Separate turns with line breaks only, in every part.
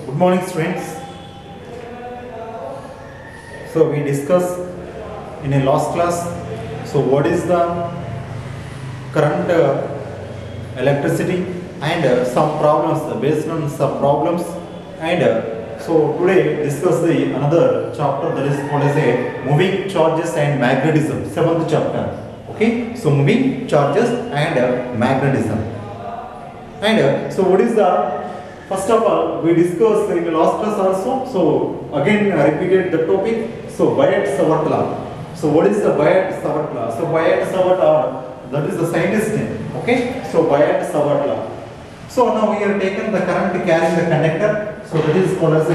So good morning students. So we discussed in a last class, so what is the current electricity and some problems based on some problems, and so today discuss the another chapter that is called as a moving charges and magnetism, 7th chapter. Okay, so moving charges and magnetism. And so what is the, first of all, we discussed in the last class also, so again repeated the topic. So Biot-Savart law. So what is the Biot-Savart law? So Biot-Savart, that is the scientist name. Okay, so Biot-Savart law. So now we have taken the current carrying the conductor. So that is called as a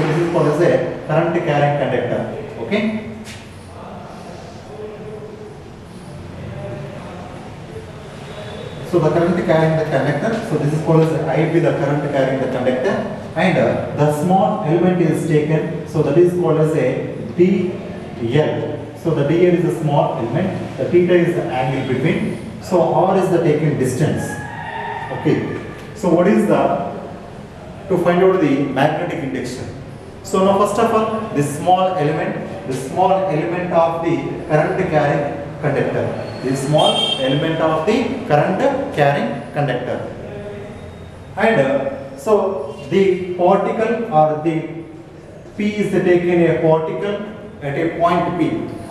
current carrying conductor. Okay. So the current carrying the conductor, so this is called as I be the current carrying the conductor, and the small element is taken, so that is called as a dl. So the dl is a small element, the theta is the angle between, so r is the taken distance. Okay, so what is the, to find out the magnetic induction. So now first of all, this small element of the current carrying conductor. This small element of the current carrying conductor. And so the particle or the P is taken a particle at a point P,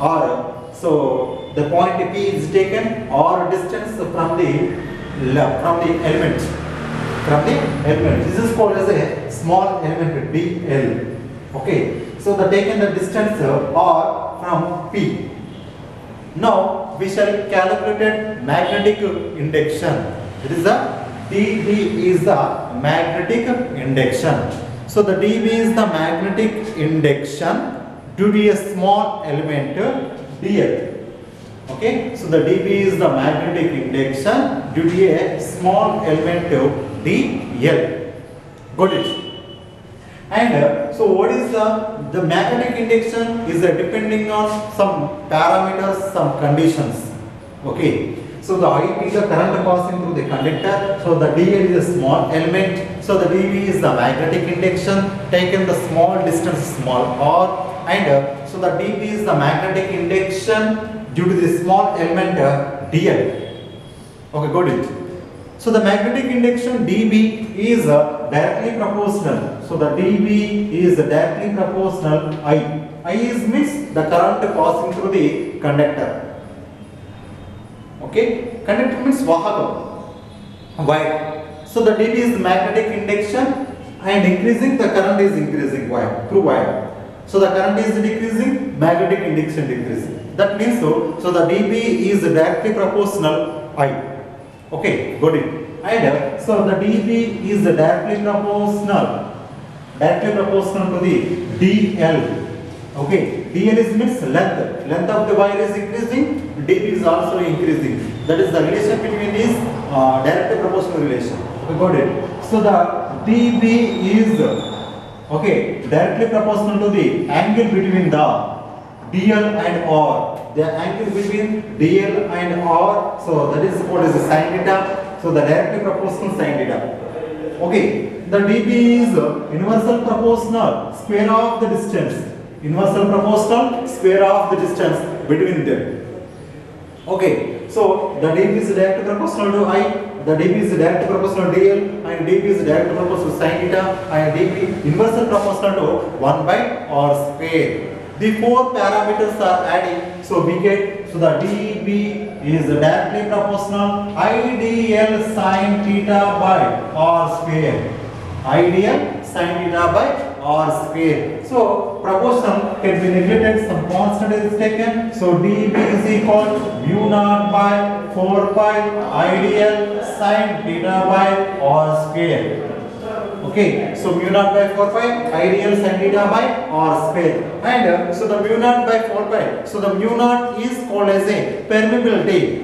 or so the point P is taken or distance from the element. This is called as a small element dl. Okay, so the taken the distance or from P. Now we shall calculate magnetic induction. It is the dB is the magnetic induction. So the dB is the magnetic induction due to a small element dl. Okay, so the dB is the magnetic induction due to a small element dl. Got it? And so what is the magnetic induction is depending on some parameters, some conditions. Okay, so the I is the current passing through the conductor, so the dl is a small element, so the dB is the magnetic induction taken the small distance small r, and so the dB is the magnetic induction due to the small element dl. Okay, got it? So the magnetic induction dB is directly proportional. So the dB is directly proportional I. I is means the current passing through the conductor. Okay, conductor means vahaka, wire. So the dB is the magnetic induction, and increasing the current is increasing wire through wire. So the current is decreasing, magnetic induction decreasing. That means so the dB is directly proportional I. Okay, got it. And so the dB is directly proportional to the dl. Okay, dl is means length of the wire is increasing, dB is also increasing. That is the relation between these directly proportional relation. Okay, got it. So the dB is directly proportional to the angle between the dl and r. The angle between dl and r, so that is called as a sin theta. So the directly proportional sin theta. Okay, the dB is inversal proportional square of the distance. Inversal proportional square of the distance between them. Okay, so the dB is directly proportional to I, the dB is directly proportional to dl, and dB is directly proportional to sin theta, and dB inversal proportional to 1 by r square. The four parameters are adding, so we get, so the dB is directly proportional IDL sin theta by r square. IDL sin theta by r square. So proportion can be neglected, some constant is taken. So dB is equal to mu naught by 4 pi IDL sin theta by r square. Okay, so mu naught by 4 pi IDL sin theta by r square. And so the mu naught by 4 pi, so the mu naught is called as a permeability.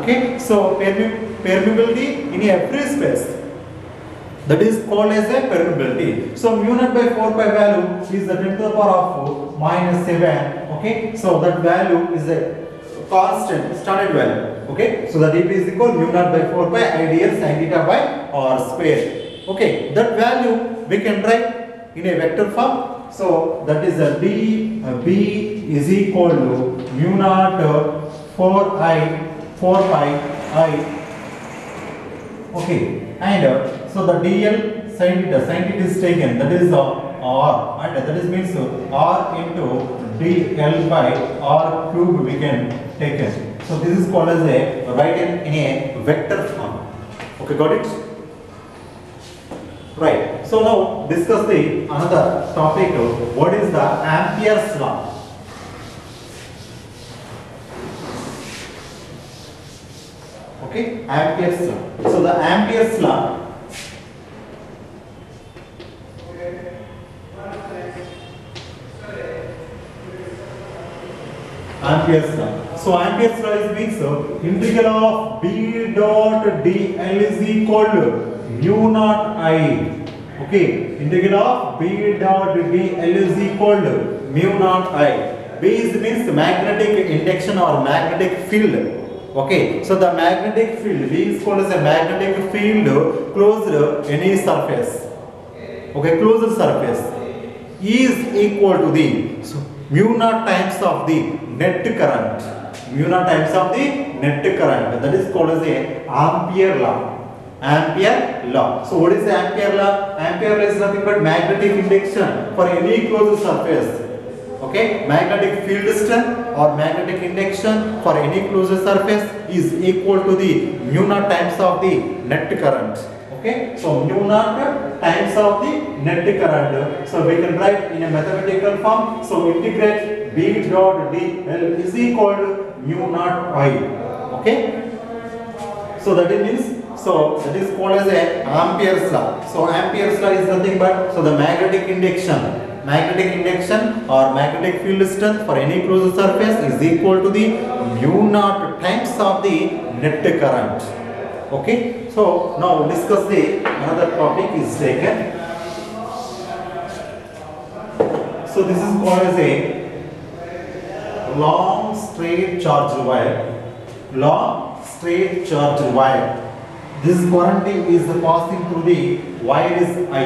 Okay, so permeability in a free space, that is called as a permeability. So mu naught by 4 pi value is the 10 to the power of -7. Okay, so that value is a constant standard value. Okay, so the dB is equal mu naught by 4 pi IDL sin theta by r square. Okay, that value we can write in a vector form. So that is a B is equal to mu naught 4 pi I. Okay, and so the dl sin theta is taken, that is r, and that is means r into dl by r cube we can take it. So this is called as a written in a vector form. Okay, got it? Right. So now discuss the another topic. What is the Ampere's law? Okay, Ampere's law. So the Ampere's law. Ampere's law. So Ampere's law is means integral of B dot dl is equal to mu naught I. Okay, integral of B dot dl is equal to mu naught I. B is means magnetic induction or magnetic field. Okay, so the magnetic field, B is called as a magnetic field closed any surface. Okay, closed surface is equal to the mu naught times of the net current. Mu naught times of the net current. That is called as a Ampere law. Ampere law. So what is the Ampere law? Ampere law is nothing but magnetic induction for any closed surface. Okay, magnetic field strength or magnetic induction for any closed surface is equal to the mu naught times of the net current. Okay, so mu naught times of the net current. So we can write in a mathematical form. So integrate B dot dl is equal to mu naught I. Okay, so that means. So that is called as a Ampere's law. So Ampere's law is nothing but the magnetic induction or magnetic field strength for any closed surface is equal to the mu naught times of the net current. Okay. So now discuss the another topic is taken. So this is called as a long straight charge wire. Long straight charge wire. This current is passing through the wire is I.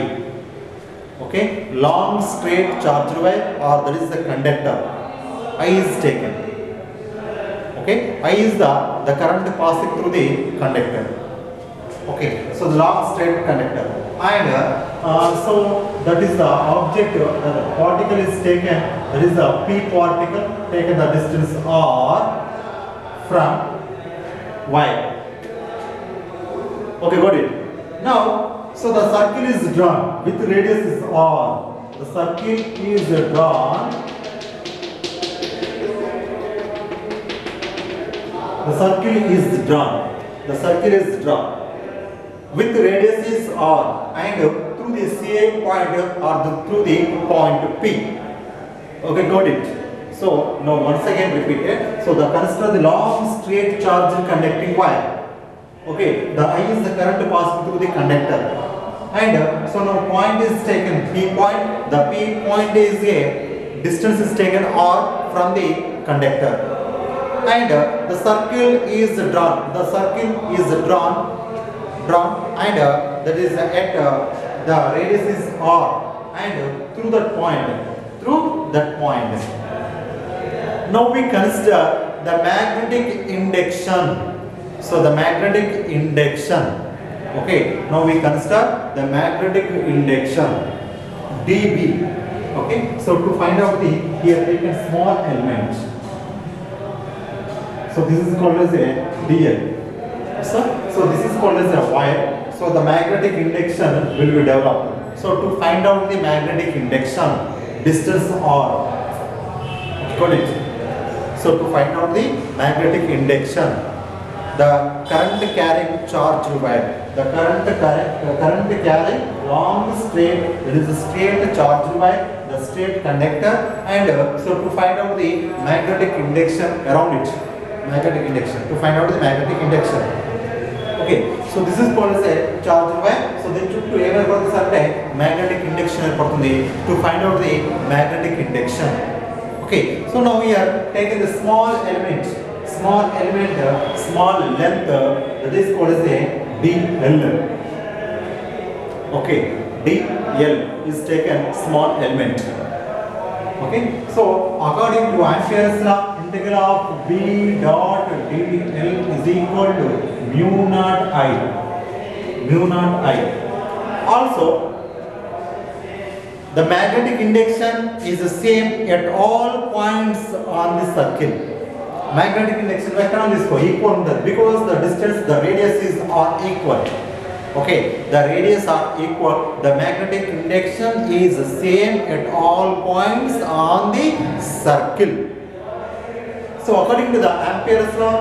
Okay, long straight charge wire or that is the conductor. I is taken. Okay, I is the current passing through the conductor. Okay, so the long straight conductor. And so that is the object, the particle is taken, that is the P particle taken the distance R from wire. Okay, got it. Now, so the circle is drawn with radius is R. The circle is drawn. The circle is drawn. The circle is drawn with radius is R and through the CA point or through the point P. Okay, got it. So now once again repeat it. So the consider the long straight charge conducting wire. Okay, the I is the current passing through the conductor, and so now point is taken P point. The P point is a distance is taken R from the conductor, and the circle is drawn. The circle is drawn, and that is at the radius is R, and through that point. Now we consider the magnetic induction. So the magnetic induction. Okay, now we consider the magnetic induction dB. Okay, so to find out the here taken small element. So this is called as a dl. So this is called as a wire. So the magnetic induction will be developed. So to find out the magnetic induction distance R. Got it. So to find out the magnetic induction. The current carrying charge wire. The current carrying long straight, it is a straight charge wire, the straight conductor, and so to find out the magnetic induction around it. Magnetic induction. To find out the magnetic induction. Okay, so this is called as a charge wire. So then to magnetic induction to find out the magnetic induction. Okay, so now we are taking the small element. Small length, that is called as a dl. Okay, dl is taken small element. Okay, so according to Ampere's law, integral of B dot dl is equal to mu naught I. Mu naught I. Also, the magnetic induction is the same at all points on the circle. Magnetic induction vector on this equal because the distance, the radius are equal. Okay, the radius are equal. The magnetic induction is the same at all points on the circle. So according to the Ampere's law,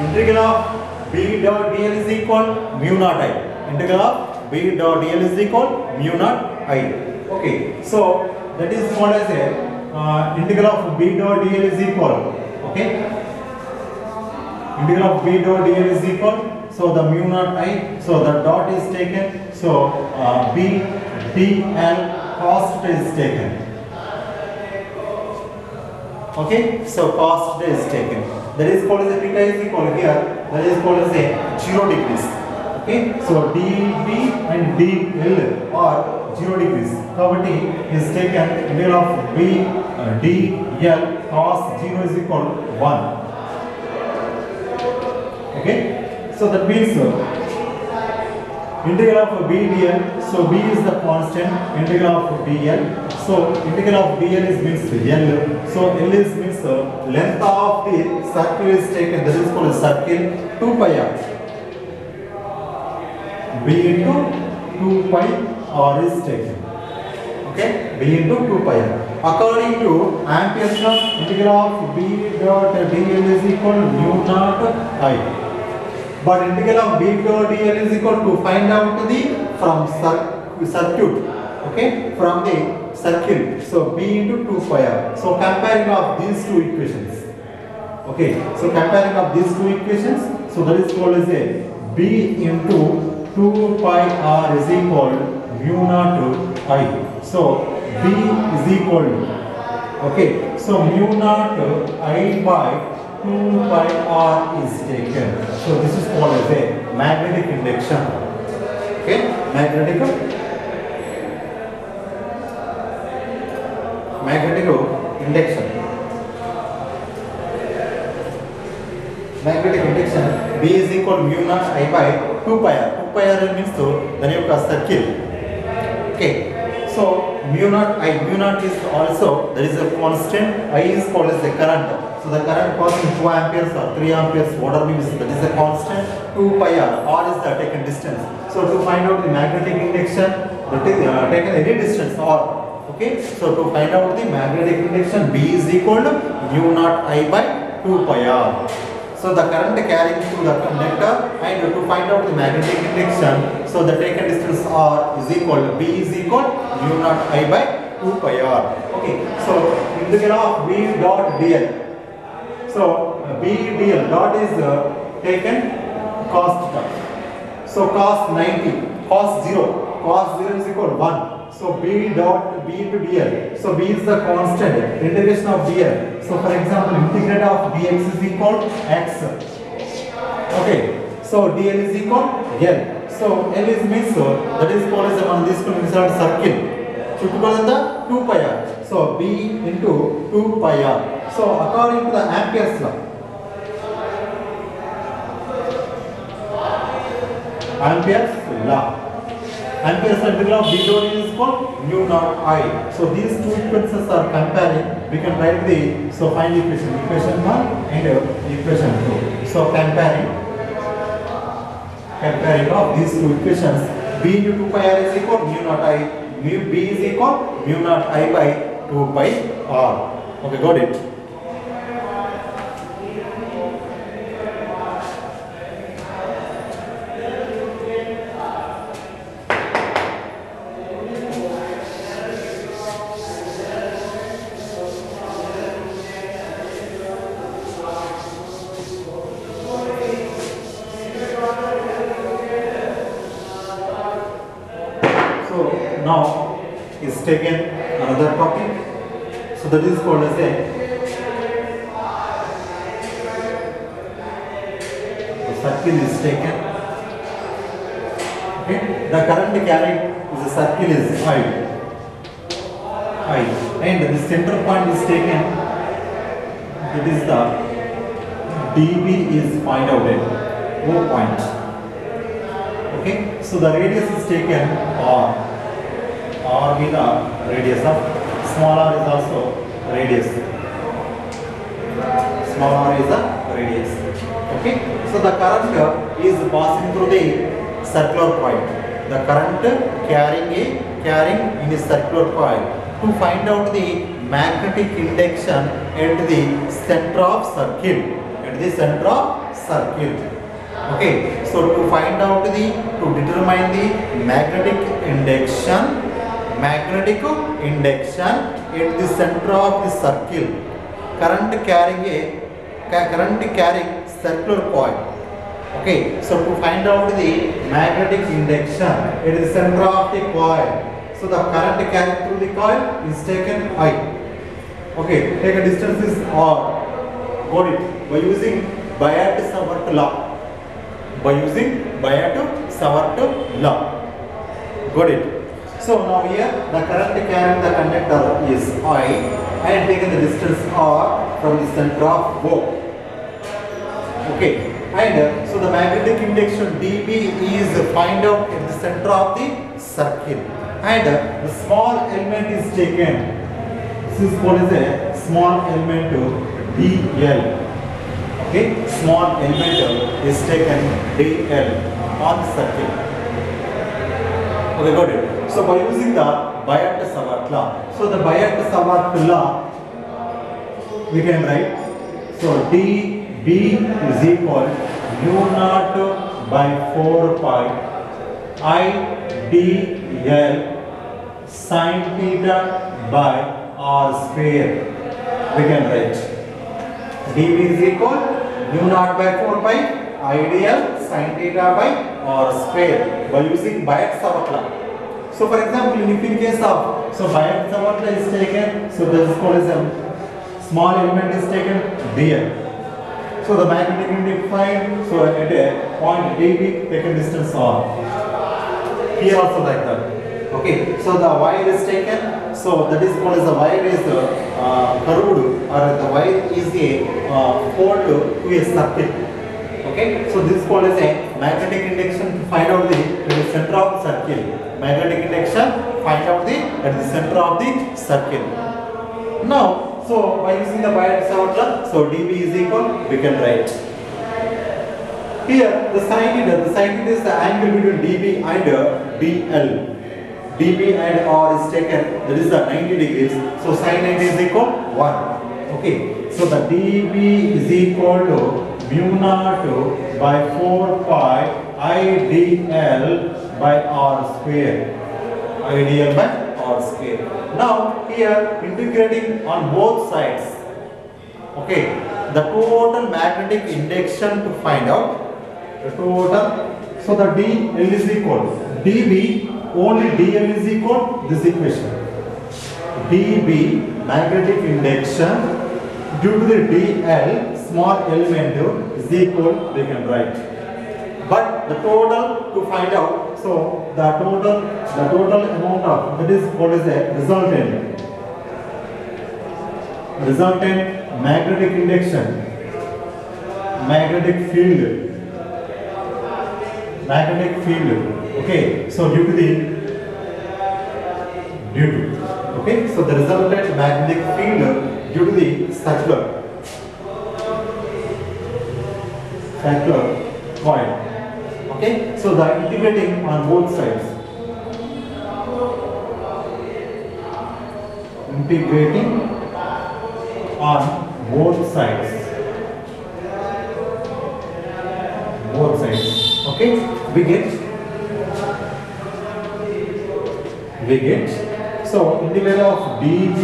integral of B dot dl is equal mu naught I. Integral of B dot dl is equal mu naught I. Okay, so that is what I say. Integral of B dot dl is equal. Okay, integral of B dot dl is equal. So the mu naught I. So the dot is taken. So B dl cos theta is taken. Okay, so cos theta is taken. That is called as a theta is equal here. That is called as a 0 degrees. Okay, so dB and dl are 0 degrees. Cavity is taken. Integral of B dl cos 0 is equal to 1. Okay, so that means integral of B dl. So B is the constant. Integral of dl. So integral of dl is means L. So L is means length of the circle is taken. That is called circle 2 pi r. B into 2 pi r is taken. Okay, B into 2 pi r. According to Ampere's law, integral of B dot dl is equal to mu naught I. But integral of B dot dl is equal to find out the from circuit. Okay, from the circle. So B into 2 pi r. So comparing of these two equations. Okay, so comparing of these two equations. So that is called as a B into 2 pi r is equal to mu naught I. So B is equal to, okay, so mu naught I by 2 pi r is taken. So this is called as a magnetic induction. Okay, magnetic induction. Magnetic induction B is equal to mu naught I by 2 pi r. 2 pi r means to the name of circle. Okay, so mu naught I, mu naught is also, there is a constant. I is called as the current. So the current passing 2 amperes or 3 amperes, whatever means, that is a constant. 2 pi r. R is the taken distance. So to find out the magnetic induction, that is taken any distance R. Okay, so to find out the magnetic induction, B is equal to mu naught I by 2 pi r. So the current carrying through the conductor, and to find out the magnetic induction, so the taken distance R is equal to B is equal mu naught I by 2 pi r. Okay, so integral of B dot dl. So B dl dot is taken cos theta. So cos 90, cos 0 is equal to 1. So B dot B into dl. So B is the constant. Integration of dl. So for example, integrate of dx is equal to x. Okay. So dl is equal to L. So L is means that is called as one of these inside circle. Chuttukodanada 2 pi r. So B into 2 pi r. So according to the Ampere's law, Ampere's law integral of B dot is equal mu naught I. So these two equations are comparing. We can write the, so find equation 1 and equation 2. So comparing of these two equations, B into 2 pi r is equal to mu naught I. B is equal mu naught I by 2 pi r. Okay, got it. Now is taken another topic. So that is called as a circle is taken. Okay, the current carrying is a circle is I, and the center point is taken. It is the dB is find out at O point. Okay, so the radius is taken R. R be the radius of small r is also radius. Small r is the radius. Okay, so the current is passing through the circular coil. The current carrying in a circular coil. To find out the magnetic induction at the center of circle. At the center of circle. Okay, so to find out to determine the magnetic induction at the center of the circle. Current carrying circular coil. Okay, so to find out the magnetic induction at the center of the coil. So the current carried through the coil is taken I. Okay, take a distance is R. Got it? By using Biot-Savart law. Biot-Savart law. Got it? So now here the current carrying the conductor is I. I have taken the distance R from the center of O. Okay, and so the magnetic induction dB is find out at the center of the circle, and the small element is taken. This is called as a small element dl. Okay, small element is taken dl on the circle. Okay, got it. So by using the Biot-Savart law, so the Biot-Savart law we can write. So dB is equal mu naught by 4 pi I dl sin theta by r square. We can write dB is equal mu naught by 4 pi I dl sin theta by r square by using Biot-Savart law. So for example, in case of Biot-Savart law is taken, so this is called as a small element is taken dl. So the magnetic induction find, so at a point dB taken distance R. Here also like that. Okay, so the wire is taken, so that is called as the wire is curved, or the wire is a pole to a circuit. Okay, so this is called as a magnetic induction to find out the center of the circle. Magnetic induction find out at the center of the circle. Now, so by using the Biot-Savart law, so dB is equal, we can write. Here the sin theta is the angle between dB and dl. dB and r is taken, that is the 90 degrees. So sin 90 is equal 1. Okay, so the dB is equal to mu naught by 4 pi I dl by r square. I dl by r square. Now here integrating on both sides. Okay, the total magnetic induction to find out the total. So the dl is equal dB only dl is equal this equation. dB magnetic induction due to the dl small element is equal, we can write. But the total to find out, so the total amount of that is called as a resultant magnetic induction, magnetic field. Okay, so due to okay, so the resultant magnetic field due to the circular coil. Okay, so the integrating on both sides. Integrating on both sides. Okay, we get. So integrate of dB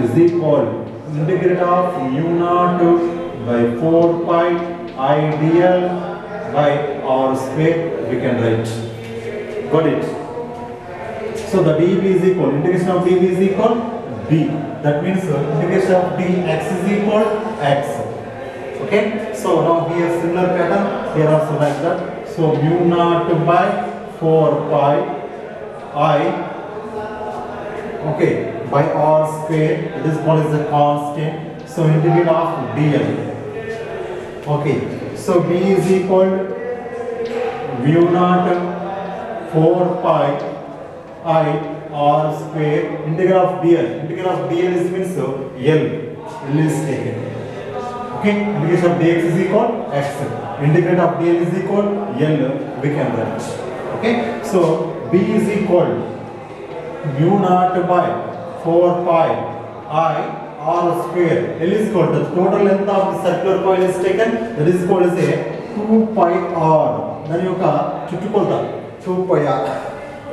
is equal integrate of mu naught by 4 pi I dl by r square, we can write. Got it? So the dB is equal, integration of dB is equal d. That means integration of dx is equal x. Okay? So now here similar pattern, here also like that. So mu naught by 4 pi I, okay, by r square. It is called as a constant. So integral of dl. Okay, so b is equal mu naught 4 pi I r square integral of dl. Integral of dl is means L is taken. Okay, integration of dx is equal x. Integrate of dl is equal L, we can write. Okay, so b is equal mu naught by 4 pi I r square. L is equal to the total length of the circular coil is taken. That is called as a 2 pi r. Then you can chuttukolta 2 pi r.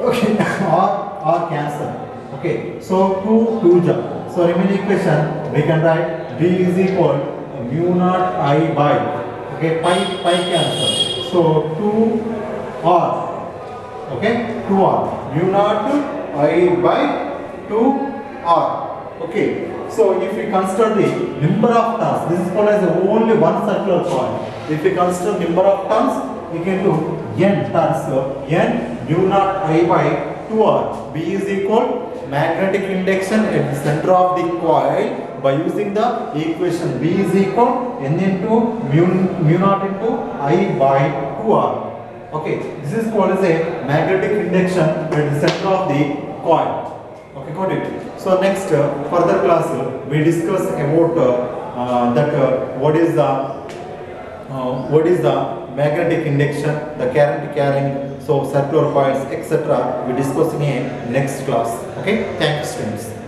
Okay, r cancel. Okay, so 2 ja. So remaining equation we can write b is equal mu naught I by, okay, pi cancel. So 2 r. Okay, 2 r. Mu naught I by 2 r. Okay, so if we consider the number of turns, this is called as only one circular coil. If we consider number of turns, we can do n turns. So n mu naught I by 2r. B is equal magnetic induction at the center of the coil by using the equation B is equal n into mu naught into I by 2r. Okay, this is called as a magnetic induction at the center of the coil. Okay, got it. So next further class we discuss about what is the magnetic induction, the current carrying, so circular coils, etc. We discuss in a next class. Okay, thank you students.